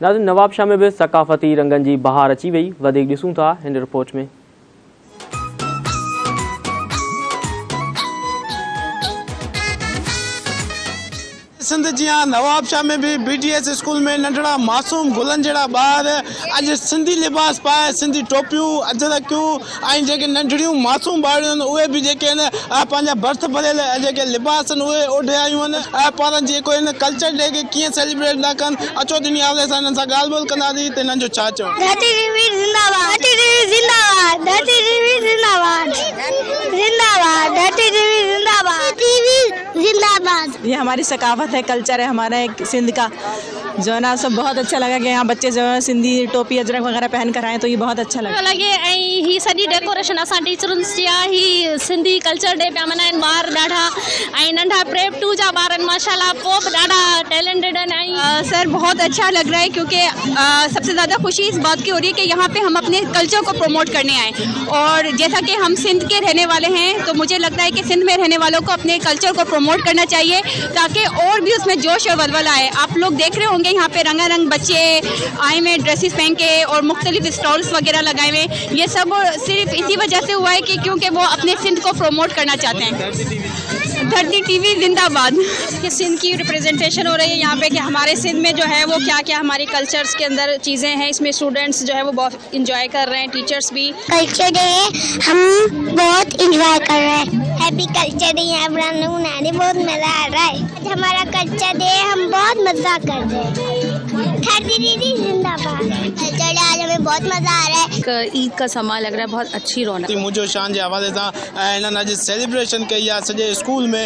नाज़रीन, नवाबशाह में भी सकाफ़ती रंगनि जी बहार अची वई। वधीक ॾिसूं था हिन रिपोर्ट में। सिंध जियां नवाबशाह में भी BTS स्कूल में नंढड़ा मासूम गुलन जड़ा ॿार अॼु सिंधी लिबास पाए सिंधी टोपियूं अजरकियूं ऐं जेके नंढड़ियूं मासूम ॿारियूं आहिनि उहे बि जेके आहिनि पंहिंजा भर्थ भरियल जेके लिबास आहिनि उहे ओढे आयूं आहिनि पर जेको हिन कल्चर डे खे कीअं सेलिब्रेट था कनि अचो थी आवले सां हिननि सां ॻाल्हि ॿोल कंदासीं त हिननि जो छा ये हमारी सकाफत है, कल्चर है हमारा एक सिंध का, जो है ना सब बहुत अच्छा लगा कि यहाँ बच्चे जो है सिंधी टोपी अजरक वगैरह पहन कर आए तो ये बहुत अच्छा लगा। ही सॼी डेकोरेशन असां टीचरुनि जी आहे। ही सिंधी कल्चर डे पिया मल्हाइनि ॿार ॾाढा ऐं नंढा प्रेप 2 जा ॿार आहिनि माशाल्लाह, पोइ बि ॾाढा टैलेंटेड आहिनि। सर बहुत अच्छा लग रहा है क्योंकि सबसे ज़्यादा खुशी इस बात की हो रही है कि यहाँ पे हम अपने कल्चर को प्रमोट करने आए और जैसा कि हम सिंध के रहने वाले हैं तो मुझे लगता है कि सिंध में रहने वालों को अपने कल्चर को प्रमोट करना चाहिए ताकि और भी उसमें जोश और वलवला आए। आप लोग देख रहे होंगे यहाँ पे रंगारंग बच्चे आए हुए ड्रेसेस पहन के और मुख्तलिफ स्टॉल्स वगैरह लगाए हुए। ये सब सिर्फ इसी वजह से हुआ है कि क्योंकि वो अपने सिंध को प्रमोट करना चाहते हैं। धरती टीवी जिंदाबाद। कि सिंध की रिप्रेजेंटेशन हो रही है यहाँ पे कि हमारे सिंध में जो है वो क्या क्या हमारी कल्चर्स के अंदर चीज़ें हैं। इसमें स्टूडेंट्स जो है वो बहुत इंजॉय कर रहे हैं, टीचर्स भी। कल्चर डे हम बहुत इंजॉय कर रहे हैं। हैप्पी कल्चर डे यहाँ मनाने बहुत मज़ा आ रहा है। आज हमारा कल्चर डे, हम बहुत मज़ा कर रहे हैं। धरती टीवी जिंदाबाद। कल्चर डे आज हमें बहुत मज़ा आ रहा है। ईद का समय लग रहा है, बहुत अच्छी रौनक। मुझो शान जे हवाले सां हिननि अॼु सेलिब्रेशन कई आहे सॼे स्कूल में।